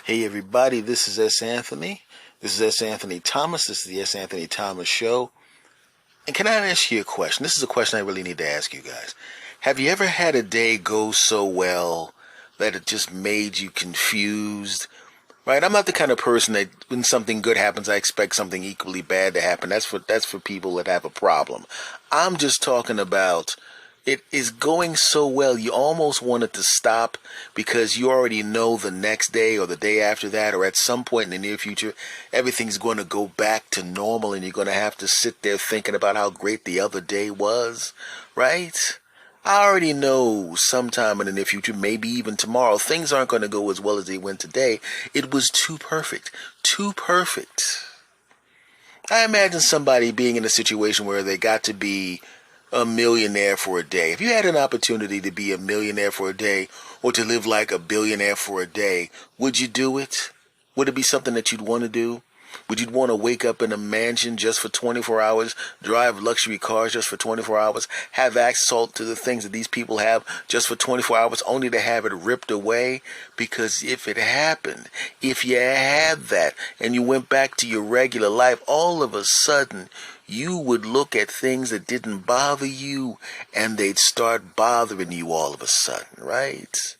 Hey everybody, this is S. Anthony. This is S. Anthony Thomas. This is the S. Anthony Thomas Show. And can I ask you a question? This is a question I really need to ask you guys. Have you ever had a day go so well that it just made you confused? Right? I'm not the kind of person that when something good happens, I expect something equally bad to happen. That's for people that have a problem. I'm just talking about it is going so well you almost want it to stop because you already know the next day or the day after that or at some point in the near future everything's going to go back to normal and you're going to have to sit there thinking about how great the other day was, right? I already know sometime in the near future, maybe even tomorrow, things aren't going to go as well as they went today. It was too perfect. Too perfect. I imagine somebody being in a situation where they got to be a millionaire for a day. If you had an opportunity to be a millionaire for a day or to live like a billionaire for a day, would you do it? Would it be something that you'd want to do? Would you want to wake up in a mansion just for 24 hours, drive luxury cars just for 24 hours, have access to the things that these people have just for 24 hours, only to have it ripped away? Because if it happened, if you had that and you went back to your regular life, all of a sudden you would look at things that didn't bother you and they'd start bothering you all of a sudden, right?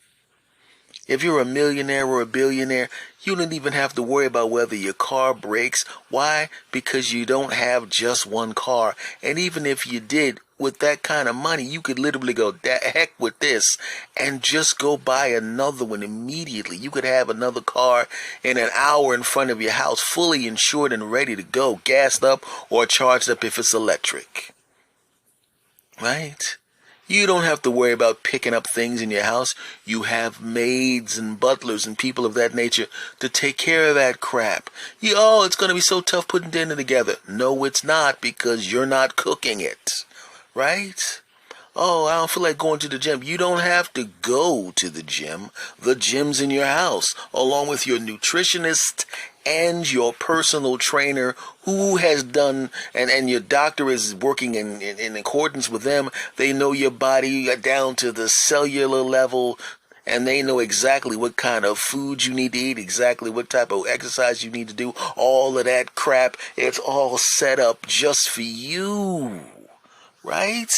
If you're a millionaire or a billionaire, you don't even have to worry about whether your car breaks. Why? Because you don't have just one car. And even if you did, with that kind of money, you could literally go, the heck with this, and just go buy another one immediately. You could have another car in an hour in front of your house, fully insured and ready to go, gassed up or charged up if it's electric. Right? You don't have to worry about picking up things in your house. You have maids and butlers and people of that nature to take care of that crap. It's going to be so tough putting dinner together. No, it's not, because you're not cooking it. Right? Oh, I don't feel like going to the gym. You don't have to go to the gym. The gym's in your house, along with your nutritionist and your personal trainer who has done, and your doctor is working in accordance with them. They know your body down to the cellular level, and they know exactly what kind of food you need to eat, exactly what type of exercise you need to do, all of that crap. It's all set up just for you, right?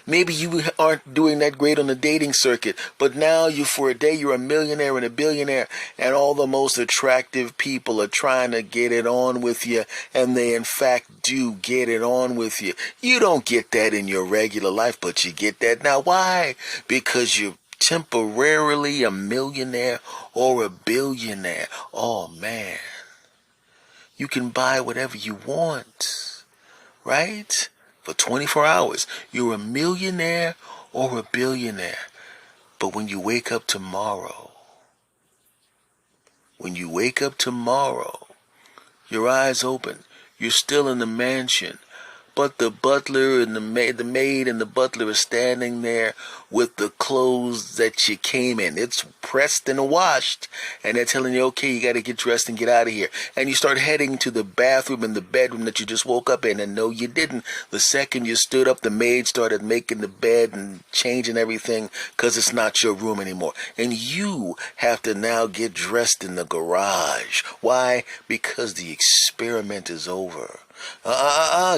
Maybe you aren't doing that great on the dating circuit, but now for a day you're a millionaire and a billionaire, and all the most attractive people are trying to get it on with you, and they in fact do get it on with you. You don't get that in your regular life, but you get that now. Why? Because you're temporarily a millionaire or a billionaire. Oh man, you can buy whatever you want, right? For 24 hours, you're a millionaire or a billionaire. But when you wake up tomorrow, your eyes open, you're still in the mansion, but the butler and the maid and the butler are standing there with the clothes that you came in. It's pressed and washed, and they're telling you, okay, you got to get dressed and get out of here. And you start heading to the bathroom and the bedroom that you just woke up in, and no, you didn't. The second you stood up, the maid started making the bed and changing everything because it's not your room anymore. And you have to now get dressed in the garage. Why? Because the experiment is over.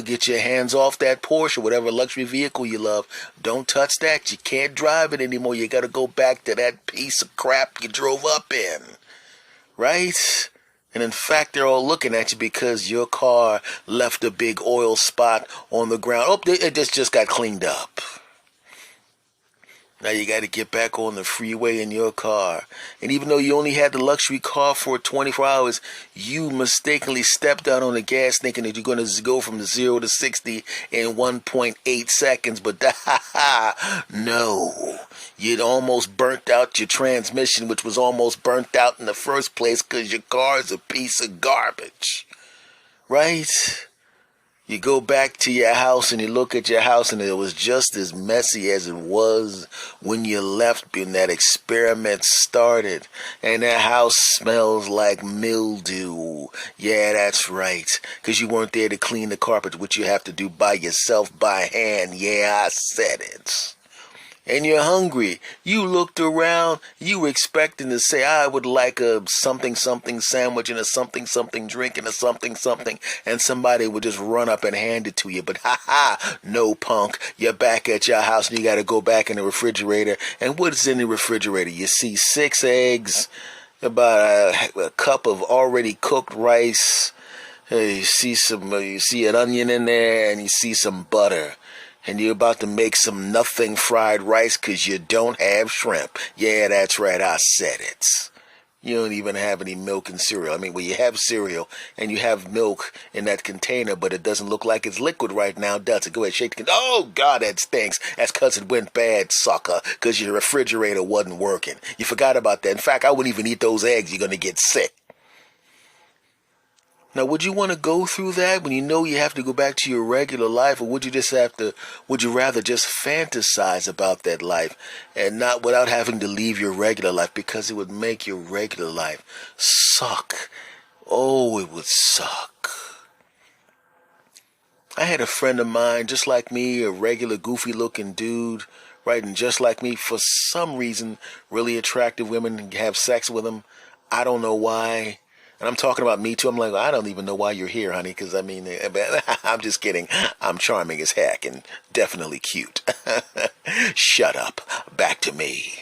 Get your hands off that Porsche, whatever luxury vehicle you love. Don't touch that. You can't drive it anymore. You got to go back to that piece of crap you drove up in. Right? And in fact, they're all looking at you because your car left a big oil spot on the ground. Oh, it just got cleaned up. Now you got to get back on the freeway in your car. And even though you only had the luxury car for 24 hours, you mistakenly stepped out on the gas thinking that you're going to go from 0 to 60 in 1.8 seconds. But no, you'd almost burnt out your transmission, which was almost burnt out in the first place because your car is a piece of garbage. Right? You go back to your house and you look at your house and it was just as messy as it was when you left when that experiment started. And that house smells like mildew. Yeah, that's right. Because you weren't there to clean the carpet, which you have to do by yourself, by hand. Yeah, I said it. and you're hungry. You looked around, you were expecting to say, I would like a something something sandwich and a something something drink and a something something, and somebody would just run up and hand it to you. But ha ha, no, punk. You're back at your house and you got to go back in the refrigerator. And what's in the refrigerator? You see 6 eggs, about a cup of already cooked rice. You see an onion in there, and you see some butter. And you're about to make some nothing fried rice because you don't have shrimp. Yeah, that's right, I said it. You don't even have any milk and cereal. I mean, well, you have cereal and you have milk in that container, but it doesn't look like it's liquid right now, does it? Go ahead, shake the container. Oh, God, that stinks. That's because it went bad, sucker, because your refrigerator wasn't working. You forgot about that. In fact, I wouldn't even eat those eggs. You're going to get sick. Now, would you want to go through that when you know you have to go back to your regular life, or would you rather just fantasize about that life and not without having to leave your regular life, because it would make your regular life suck? Oh, it would suck. I had a friend of mine, just like me, a regular goofy looking dude, right, and just like me, for some reason, really attractive women have sex with him. I don't know why. And I'm talking about me too. I'm like, I don't even know why you're here, honey, because I mean, I'm just kidding. I'm charming as heck and definitely cute. Shut up. Back to me.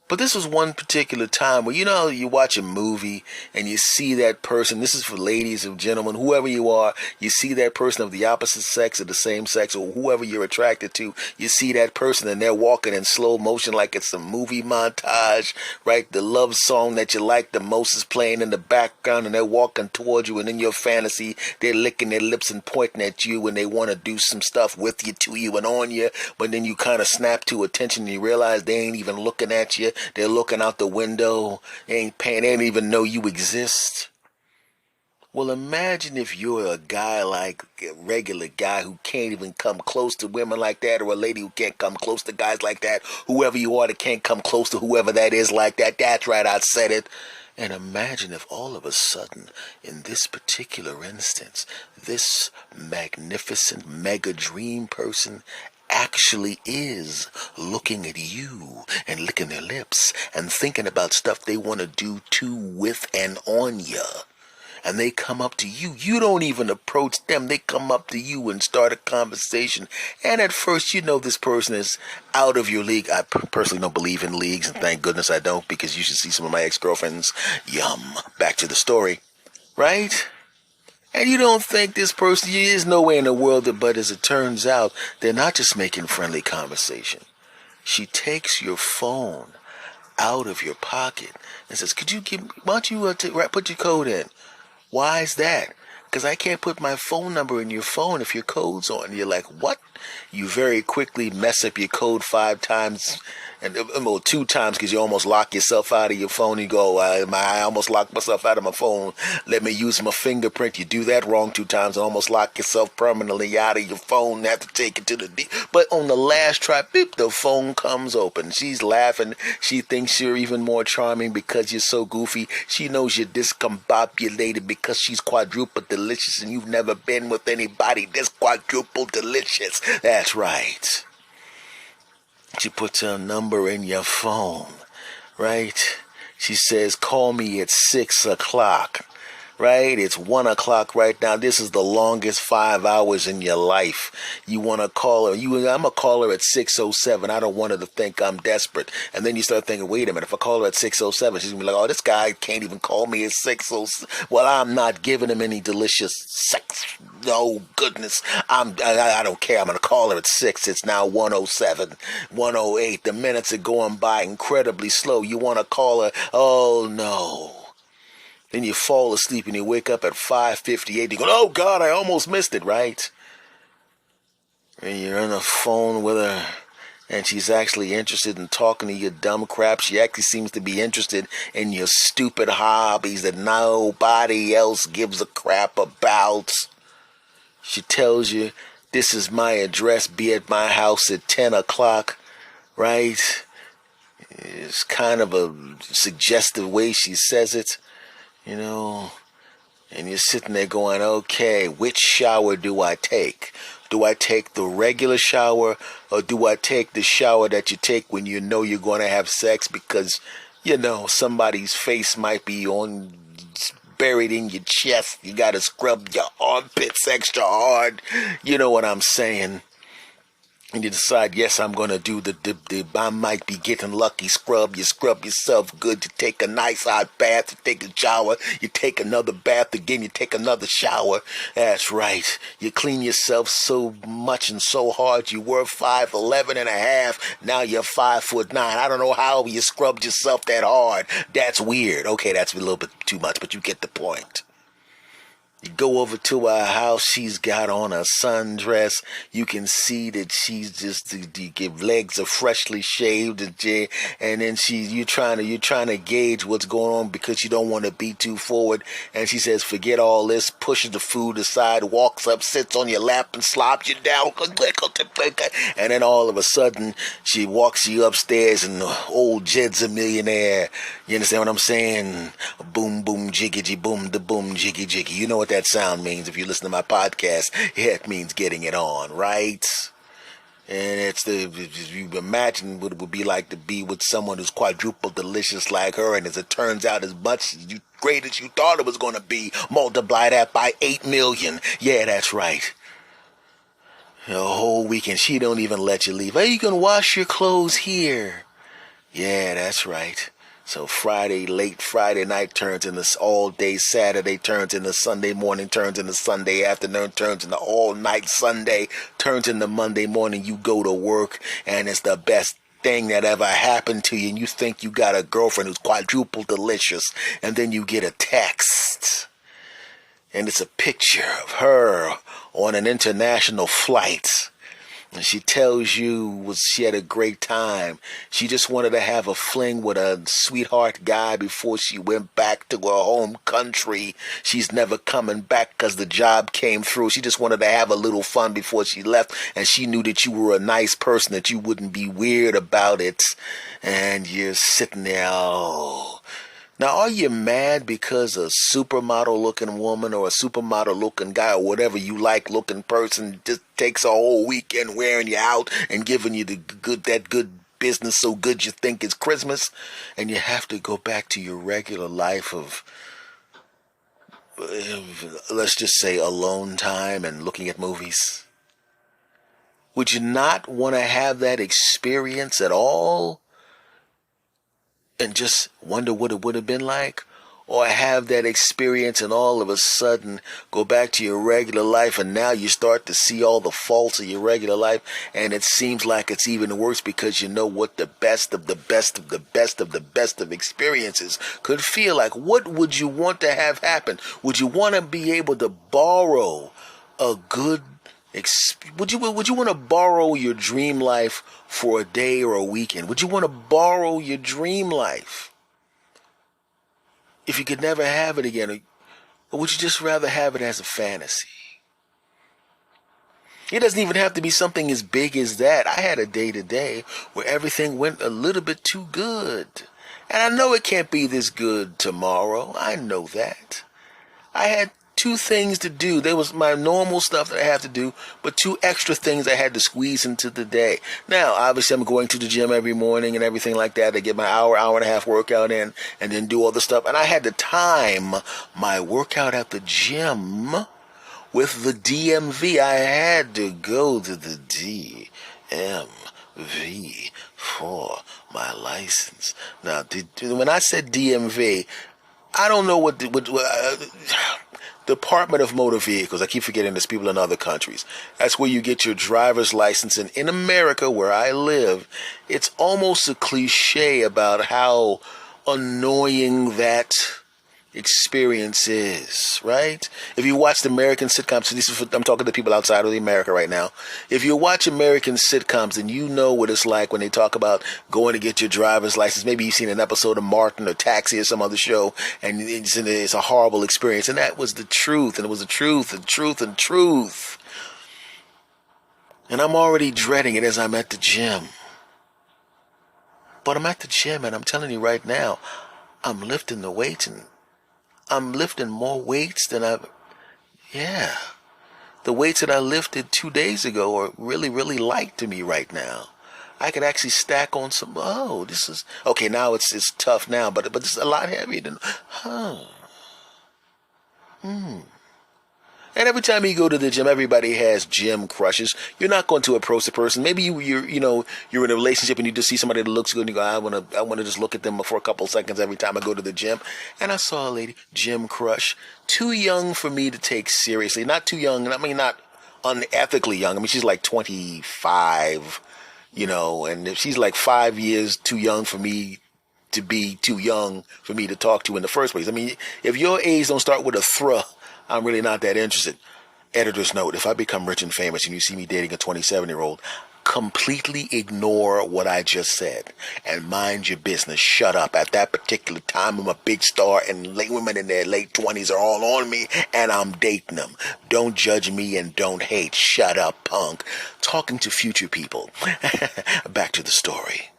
But this was one particular time where, you watch a movie and you see that person. This is for ladies and gentlemen, whoever you are. You see that person of the opposite sex or the same sex, or whoever you're attracted to. You see that person and they're walking in slow motion like it's a movie montage, right? The love song that you like the most is playing in the background and they're walking towards you, and in your fantasy, they're licking their lips and pointing at you and they want to do some stuff with you, to you, and on you. But then you kind of snap to attention and you realize they ain't even looking at you. They're looking out the window, ain't paying, they don't even know you exist. Well, imagine if you're a guy, like a regular guy who can't even come close to women like that, or a lady who can't come close to guys like that, whoever you are that can't come close to whoever that is like that. That's right, I said it. And imagine if all of a sudden, in this particular instance, this magnificent mega dream person actually is looking at you and licking their lips and thinking about stuff they want to do to, with, and on you. And they come up to you. You don't even approach them. They come up to you and start a conversation. And at first, this person is out of your league. I personally don't believe in leagues, and thank goodness I don't, because you should see some of my ex-girlfriends. Yum. Back to the story. Right? And you don't think this person, there's no way in the world that, but as it turns out, they're not just making friendly conversation. She takes your phone out of your pocket and says, why don't you put your code in? Why is that? Because I can't put my phone number in your phone if your code's on. And you're like, what? You very quickly mess up your code 5 times, and 2 times, because you almost lock yourself out of your phone. You go, I almost locked myself out of my phone. Let me use my fingerprint. You do that wrong 2 times and almost lock yourself permanently out of your phone. Have to take it to the But on the last try, beep, the phone comes open. She's laughing. She thinks you're even more charming because you're so goofy. She knows you're discombobulated because she's quadruple delicious, and you've never been with anybody this quadruple delicious. That's right. She puts her number in your phone, right? She says, call me at 6 o'clock, right? It's 1 o'clock right now. This is the longest 5 hours in your life. You want to call her. I'm going to call her at 6:07. I don't want her to think I'm desperate. And then you start thinking, wait a minute, if I call her at 6:07, she's going to be like, oh, this guy can't even call me at 6:07. Well, I'm not giving him any delicious sex. No, goodness. I don't care. I'm going to call her at 6. It's now 1:07, 1:08. The minutes are going by incredibly slow. You want to call her. Oh, no. Then you fall asleep and you wake up at 5:58. You go, oh, God, I almost missed it, right? And you're on the phone with her, and she's actually interested in talking to your dumb crap. She actually seems to be interested in your stupid hobbies that nobody else gives a crap about. She tells you, this is my address, be at my house at 10 o'clock, right? It's kind of a suggestive way she says it. And you're sitting there going, okay, which shower do I take? Do I take the regular shower, or do I take the shower that you take when you know you're going to have sex because, somebody's face might be buried in your chest. You got to scrub your armpits extra hard. You know what I'm saying? And you decide, yes, I'm going to do I might be getting lucky scrub. You scrub yourself good. You take a nice hot bath. You take a shower. You take another bath again. You take another shower. That's right. You clean yourself so much and so hard. You were 5'11 and a half. Now you're 5'9". I don't know how you scrubbed yourself that hard. That's weird. Okay, that's a little bit too much, but you get the point. You go over to her house, she's got on a sundress. You can see that she's just, the legs are freshly shaved, and then you're trying to gauge what's going on because you don't want to be too forward. And she says, forget all this, pushes the food aside, walks up, sits on your lap and slops you down. And then all of a sudden, she walks you upstairs and old Jed's a millionaire. You understand what I'm saying? Boom, boom, jiggy, boom, the boom, jiggy, jiggy. You know what that sound means if you listen to my podcast. It means getting it on, right? And you imagine what it would be like to be with someone who's quadruple delicious like her, and as it turns out, as much great as you thought it was going to be, multiply that by 8 million. Yeah, that's right. The whole weekend, she don't even let you leave. Hey, you can wash your clothes here. Yeah, that's right. So late Friday night turns into all day Saturday, turns into Sunday morning, turns into Sunday afternoon, turns into all night Sunday, turns into Monday morning. You go to work and it's the best thing that ever happened to you. And you think you got a girlfriend who's quadruple delicious. And then you get a text. And it's a picture of her on an international flight. And she tells you she had a great time. She just wanted to have a fling with a sweetheart guy before she went back to her home country. She's never coming back because the job came through. She just wanted to have a little fun before she left. And she knew that you were a nice person, that you wouldn't be weird about it. And you're sitting there, oh. Now, are you mad because a supermodel-looking woman or a supermodel-looking guy or whatever you like looking person just takes a whole weekend wearing you out and giving you that good business so good you think it's Christmas, and you have to go back to your regular life of, let's just say, alone time and looking at movies? Would you not want to have that experience at all? And just wonder what it would have been like? Or have that experience and all of a sudden go back to your regular life, and now you start to see all the faults of your regular life, and it seems like it's even worse because you know what the best of the best of the best of the best of experiences could feel like. What would you want to have happen? Would you want to be able to borrow a good Would you want to borrow your dream life for a day or a weekend? Would you want to borrow your dream life if you could never have it again? Or would you just rather have it as a fantasy? It doesn't even have to be something as big as that. I had a day today where everything went a little bit too good. And I know it can't be this good tomorrow. I know that. I had 2 things to do. There was my normal stuff that I have to do, but 2 extra things I had to squeeze into the day. Now, obviously, I'm going to the gym every morning and everything like that to get my hour and a half workout in and then do all the stuff. And I had to time my workout at the gym with the DMV. I had to go to the DMV for my license. Now, when I said DMV, I don't know what Department of Motor Vehicles. I keep forgetting there's people in other countries. That's where you get your driver's license. And in America, where I live, it's almost a cliche about how annoying that experience is, right? If you watch the American sitcoms, so I'm talking to people outside of America right now. If you watch American sitcoms, then you know what it's like when they talk about going to get your driver's license. Maybe you've seen an episode of Martin or Taxi or some other show, and it's a horrible experience. And that was the truth, and it was the truth, and truth, and truth. And I'm already dreading it as I'm at the gym. But I'm at the gym, and I'm telling you right now, I'm lifting the weights, and I'm lifting more weights than yeah. the weights that I lifted 2 days ago are really, really light to me right now. I could actually stack on some. Oh, this is okay. Now it's tough now, but it's a lot heavier than. Huh. And every time you go to the gym, everybody has gym crushes. You're not going to approach the person. Maybe you're in a relationship and you just see somebody that looks good and you go, I wanna just look at them for a couple of seconds every time I go to the gym. And I saw a lady, gym crush, too young for me to take seriously. Not too young. I mean, not unethically young. I mean, she's like 25, and if she's like 5 years too young for me to be too young for me to talk to in the first place. I mean, if your age don't start with a thruh, I'm really not that interested. Editor's note, if I become rich and famous and you see me dating a 27-year-old, completely ignore what I just said and mind your business. Shut up. At that particular time, I'm a big star and women in their late 20s are all on me and I'm dating them. Don't judge me and don't hate. Shut up, punk. Talking to future people. Back to the story.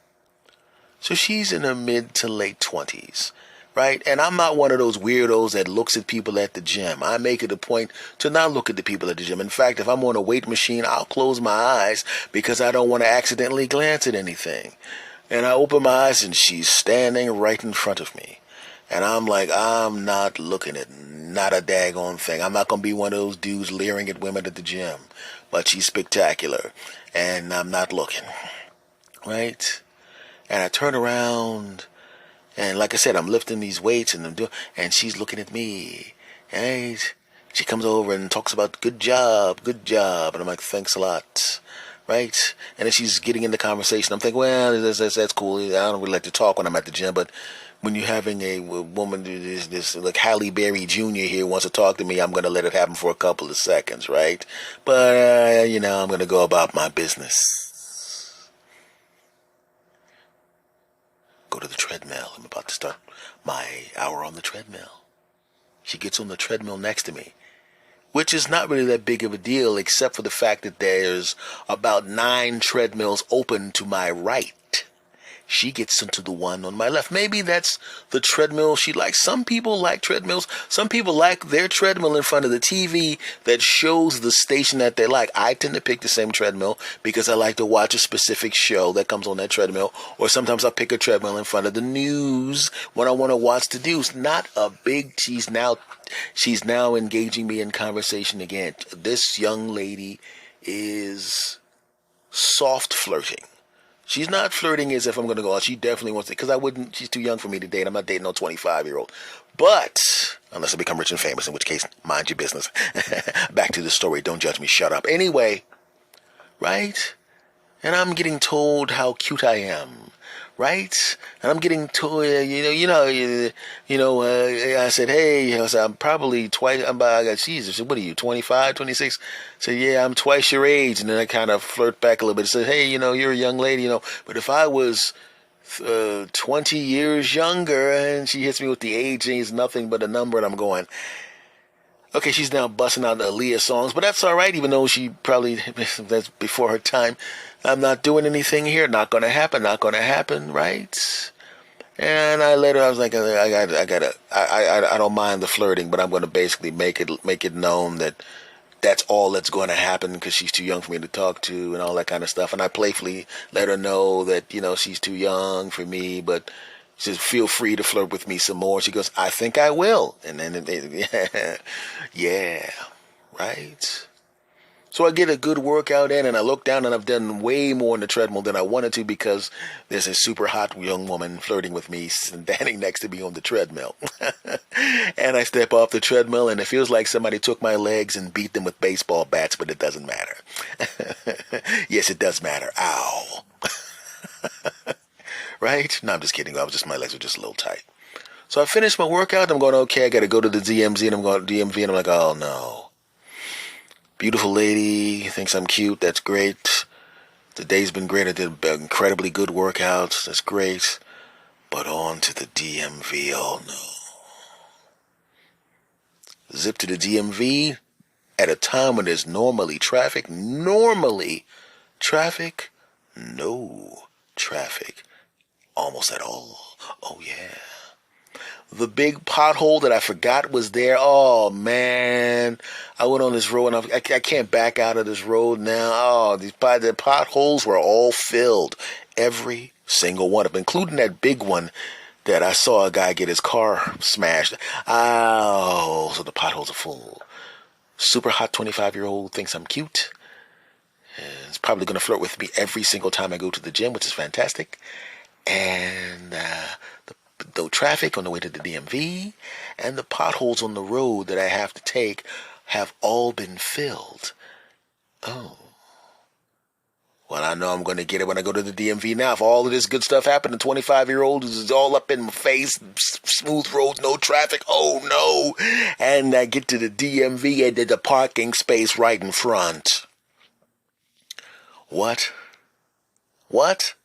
So she's in her mid to late 20s. Right? And I'm not one of those weirdos that looks at people at the gym. I make it a point to not look at the people at the gym. In fact, if I'm on a weight machine, I'll close my eyes because I don't want to accidentally glance at anything. And I open my eyes and she's standing right in front of me. And I'm like, I'm not looking at not a daggone thing. I'm not going to be one of those dudes leering at women at the gym. But she's spectacular. And I'm not looking. Right? And I turn around. And like I said, I'm lifting these weights and she's looking at me. Right? She comes over and talks about good job. And I'm like, thanks a lot. Right? And then she's getting in the conversation. I'm thinking, well, that's cool. I don't really like to talk when I'm at the gym, but when you're having a woman, this like Halle Berry Jr. here wants to talk to me, I'm going to let it happen for a couple of seconds, right? But, I'm going to go about my business. Go to the treadmill. I'm about to start my hour on the treadmill. She gets on the treadmill next to me, which is not really that big of a deal except for the fact that there's about 9 treadmills open to my right. She gets into the one on my left. Maybe that's the treadmill she likes. Some people like treadmills. Some people like their treadmill in front of the TV that shows the station that they like. I tend to pick the same treadmill because I like to watch a specific show that comes on that treadmill. Or sometimes I'll pick a treadmill in front of the news when I want to watch the news. Not a big, she's now engaging me in conversation again. This young lady is soft flirting. She's not flirting as if I'm going to go out. She definitely wants to, because she's too young for me to date. I'm not dating no 25-year-old. But, unless I become rich and famous, in which case, mind your business. Back to the story. Don't judge me. Shut up. Anyway, right? And I'm getting told how cute I am. Right? And I'm getting told, I said, hey, I'm probably twice, Jesus, what are you, 25, 26? I said, yeah, I'm twice your age. And then I kind of flirt back a little bit and said, hey, you're a young lady, but if I was 20 years younger, and she hits me with the age, and it's nothing but a number, and I'm going, okay, she's now busting out the Aaliyah songs, but that's all right, even though she probably, that's before her time. I'm not doing anything here. Not going to happen, right? And I was like, I don't mind the flirting, but I'm going to basically make it known that that's all that's going to happen because she's too young for me to talk to and all that kind of stuff. And I playfully let her know that, she's too young for me, but she says, feel free to flirt with me some more. She goes, I think I will. And then, yeah, right? So I get a good workout in and I look down and I've done way more on the treadmill than I wanted to because there's a super hot young woman flirting with me standing next to me on the treadmill. And I step off the treadmill and it feels like somebody took my legs and beat them with baseball bats, but it doesn't matter. Yes, it does matter. Ow. Right? No, I'm just kidding. My legs were just a little tight. So I finished my workout. I'm going, okay, I got to go to the DMV and I'm going to DMV and I'm like, oh no. Beautiful lady, thinks I'm cute, that's great. The day's been great, I did incredibly good workouts, that's great. But on to the DMV, oh no. Zip to the DMV at a time when there's normally traffic, no traffic, almost at all. Oh yeah. the big pothole that I forgot was there. Oh man, I went on this road and I can't back out of this road now. Oh, the potholes were all filled, every single one of them, including that big one that I saw a guy get his car smashed. Oh, so the potholes are full. Super hot 25-year-old thinks I'm cute. Is probably going to flirt with me every single time I go to the gym, which is fantastic. And the traffic on the way to the DMV and the potholes on the road that I have to take have all been filled. Oh. Well, I know I'm going to get it when I go to the DMV now. If all of this good stuff happened, the 25-year-old is all up in my face, smooth roads, no traffic. Oh, no. And I get to the DMV and there's a parking space right in front. What? What?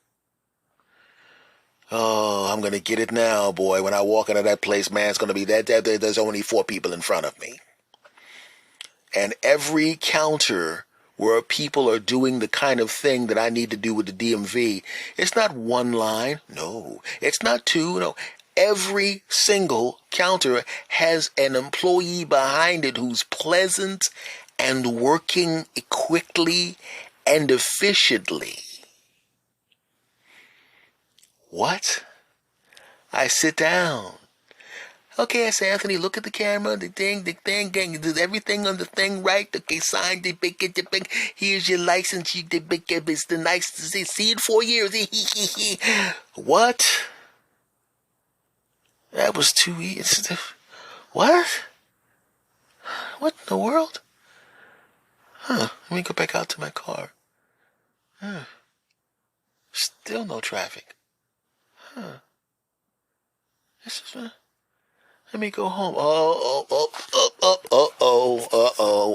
Oh, I'm going to get it now, boy. When I walk into that place, man, it's going to be that there's only 4 people in front of me. And every counter where people are doing the kind of thing that I need to do with the DMV, it's not one line. No, it's not 2. No, every single counter has an employee behind it who's pleasant and working quickly and efficiently. What? I sit down. Okay, I say, Anthony, look at the camera, the thing, you do everything on the thing right. Okay, sign the big, here's your license, it's the nice to see it 4 years. What? That was too easy. What? What in the world? Let me go back out to my car. Still no traffic. This is let me go home.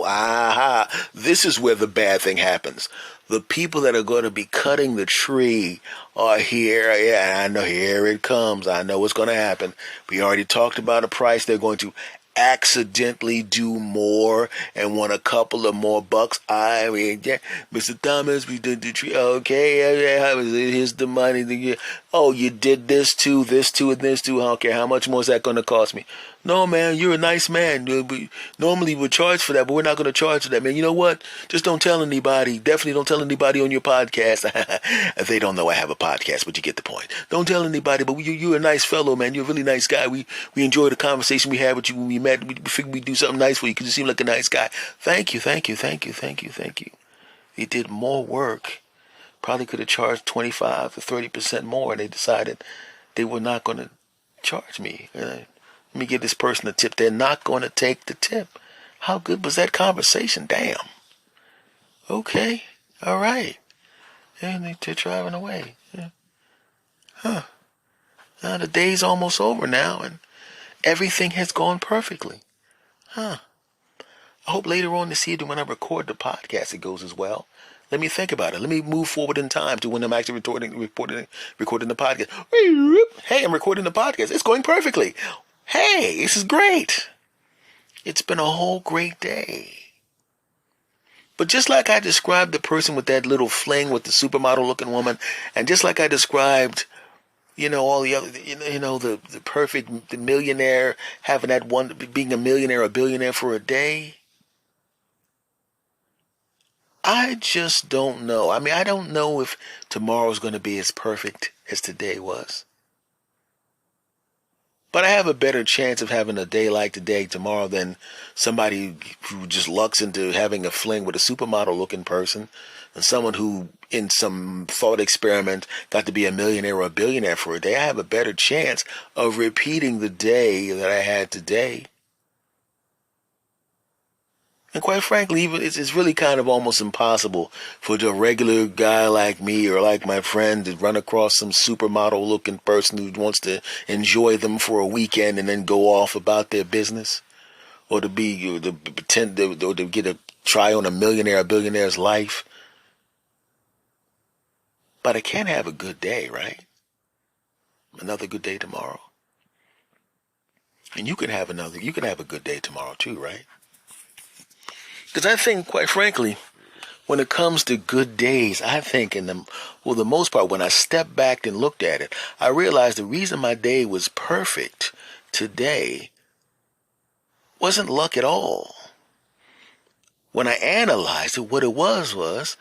Aha. This is where the bad thing happens. The people that are going to be cutting the tree are here. Yeah, I know. Here it comes. I know what's going to happen. We already talked about a price. They're going to accidentally do more and want a couple of more bucks. I mean, yeah, Mr. Thomas, we did the tree. Okay, here's the money. Oh, you did this too, and this too. Okay, how much more is that going to cost me? No, man, you're a nice man. Normally we'll charge for that, but we're not going to charge for that, man. You know what? Just don't tell anybody. Definitely don't tell anybody on your podcast. They don't know I have a podcast, but you get the point. Don't tell anybody, but you're a nice fellow, man. You're a really nice guy. We enjoyed the conversation we had with you when we met. We figured we'd do something nice for you because you seem like a nice guy. Thank you. They did more work. Probably could have charged 25 to 30% more, and they decided they were not going to charge me. Let me give this person a tip. They're not going to take the tip. How good was that conversation? Damn. Okay. All right. And they're driving away. Yeah. Now the day's almost over now, and everything has gone perfectly. I hope later on this evening when I record the podcast, it goes as well. Let me think about it. Let me move forward in time to when I'm actually recording the podcast. Hey, I'm recording the podcast. It's going perfectly. Hey, this is great. It's been a whole great day. But just like I described the person with that little fling with the supermodel looking woman, and just like I described, all the other, the perfect, the millionaire, having that one, being a millionaire or billionaire for a day, I just don't know. I mean, I don't know if tomorrow's going to be as perfect as today was. But I have a better chance of having a day like today tomorrow than somebody who just lucks into having a fling with a supermodel looking person and someone who in some thought experiment got to be a millionaire or a billionaire for a day. I have a better chance of repeating the day that I had today. And quite frankly, even it's really kind of almost impossible for the regular guy like me or like my friend to run across some supermodel looking person who wants to enjoy them for a weekend and then go off about their business, or to pretend or to get a try on a millionaire or billionaire's life. But I can have a good day, right? Another good day tomorrow. And you can have a good day tomorrow too, right? Because I think, quite frankly, when it comes to good days, I think the most part, when I stepped back and looked at it, I realized the reason my day was perfect today wasn't luck at all. When I analyzed it, what it was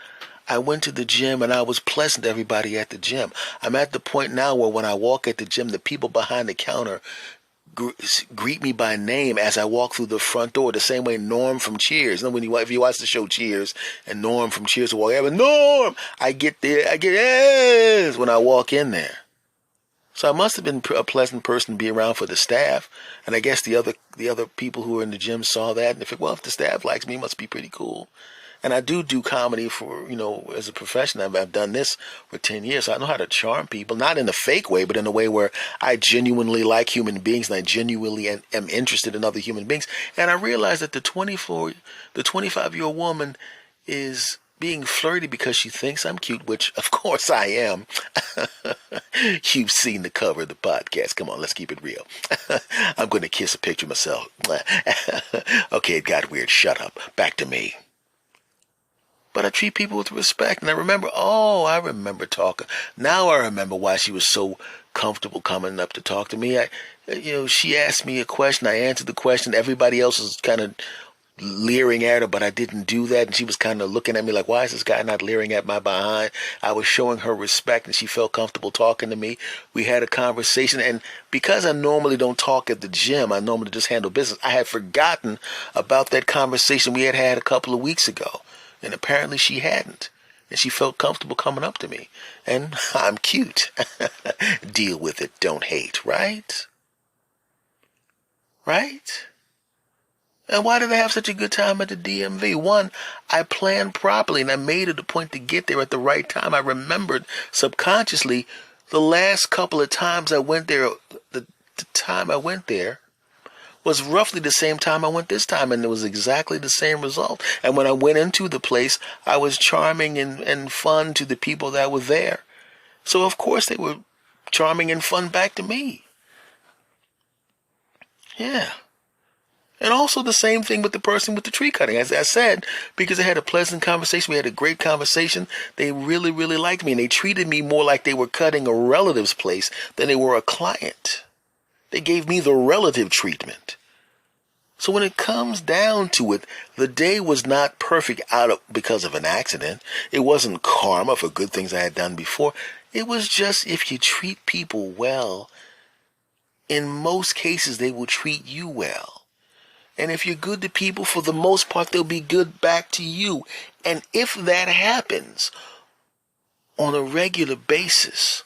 I went to the gym and I was pleasant to everybody at the gym. I'm at the point now where when I walk at the gym, the people behind the counter greet me by name as I walk through the front door, the same way Norm from Cheers. And if you watch the show Cheers and Norm from Cheers will walk out, Norm, I get yes when I walk in there. So I must have been a pleasant person to be around for the staff, and I guess the other people who were in the gym saw that, and if the staff likes me, it must be pretty cool. And I do comedy for, as a profession. I've done this for 10 years. So I know how to charm people, not in a fake way, but in a way where I genuinely like human beings and I genuinely am interested in other human beings. And I realize that the 25-year-old woman is being flirty because she thinks I'm cute, which of course I am. You've seen the cover of the podcast. Come on, let's keep it real. I'm going to kiss a picture of myself. Okay, it got weird. Shut up. Back to me. But I treat people with respect. And I remember talking. Now I remember why she was so comfortable coming up to talk to me. She asked me a question. I answered the question. Everybody else was kind of leering at her, but I didn't do that. And she was kind of looking at me like, why is this guy not leering at my behind? I was showing her respect and she felt comfortable talking to me. We had a conversation. And because I normally don't talk at the gym, I normally just handle business, I had forgotten about that conversation we had a couple of weeks ago. And apparently she hadn't. And she felt comfortable coming up to me. And I'm cute. Deal with it. Don't hate. Right? Right? And why did I have such a good time at the DMV? One, I planned properly and I made it a point to get there at the right time. I remembered subconsciously the last couple of times I went there, the time I went there was roughly the same time I went this time, and it was exactly the same result. And when I went into the place, I was charming and fun to the people that were there. So of course they were charming and fun back to me. Yeah. And also the same thing with the person with the tree cutting. As I said, because I had a pleasant conversation, we had a great conversation, they really, really liked me. And they treated me more like they were cutting a relative's place than they were a client. They gave me the relative treatment. So when it comes down to it, the day was not perfect because of an accident. It wasn't karma for good things I had done before. It was just if you treat people well, in most cases they will treat you well. And if you're good to people, for the most part, they'll be good back to you. And if that happens on a regular basis,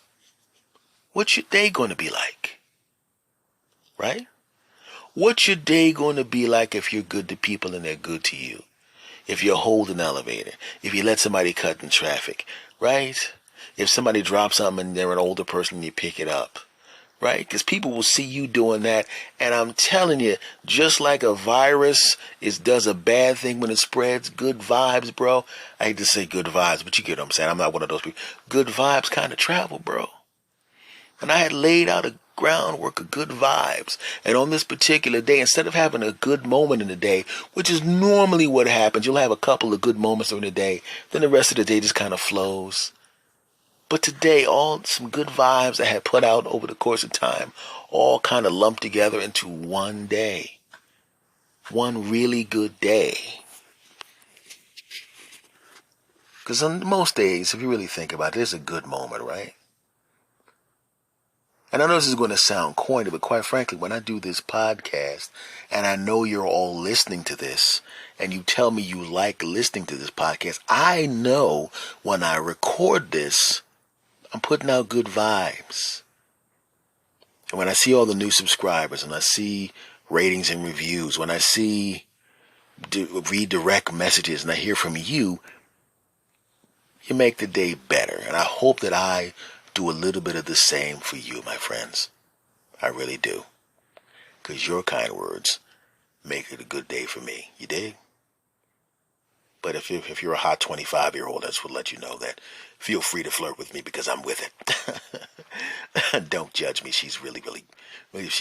what's your day going to be like? Right? What's your day going to be like if you're good to people and they're good to you? If you hold an elevator, if you let somebody cut in traffic, right? If somebody drops something and they're an older person and you pick it up, right? Because people will see you doing that. And I'm telling you, just like a virus does a bad thing when it spreads, good vibes, bro. I hate to say good vibes, but you get what I'm saying. I'm not one of those people. Good vibes kind of travel, bro. And I had laid out a groundwork of good vibes. And on this particular day, instead of having a good moment in the day, which is normally what happens, you'll have a couple of good moments during the day, then the rest of the day just kind of flows. But today, some good vibes I had put out over the course of time, all kind of lumped together into one day. One really good day. Because on most days, if you really think about it, it's a good moment, right? And I know this is going to sound corny, but quite frankly, when I do this podcast, and I know you're all listening to this, and you tell me you like listening to this podcast, I know when I record this, I'm putting out good vibes. And when I see all the new subscribers, and I see ratings and reviews, when I see redirect messages, and I hear from you, you make the day better. And I hope that I do a little bit of the same for you, my friends. I really do. Because your kind words make it a good day for me. You dig? But if you're a hot 25-year-old, I just would let you know that feel free to flirt with me because I'm with it. Don't judge me. She's really, really, if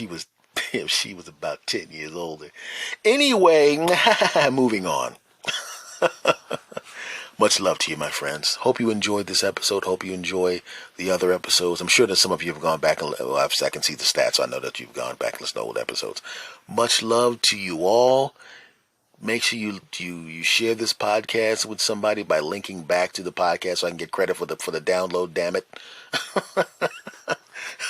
she was about 10 years older. Anyway, moving on. Much love to you, my friends. Hope you enjoyed this episode. Hope you enjoy the other episodes. I'm sure that some of you have gone back and I can see the stats. So I know that you've gone back and listened to old episodes. Much love to you all. Make sure you share this podcast with somebody by linking back to the podcast so I can get credit for the download. Damn it.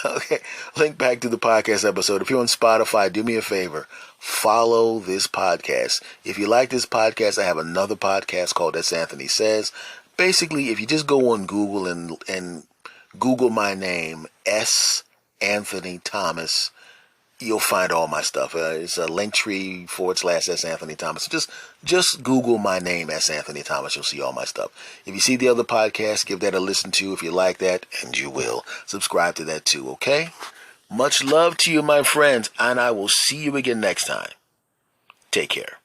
Okay, link back to the podcast episode. If you're on Spotify, do me a favor. Follow this podcast. If you like this podcast, I have another podcast called As Anthony Says. Basically, if you just go on Google and Google my name, S. Anthony Thomas, you'll find all my stuff. It's a Linktree / S. Anthony Thomas. Just Google my name, S. Anthony Thomas. You'll see all my stuff. If you see the other podcast, give that a listen to if you like that, and you will. Subscribe to that too, okay? Much love to you, my friends, and I will see you again next time. Take care.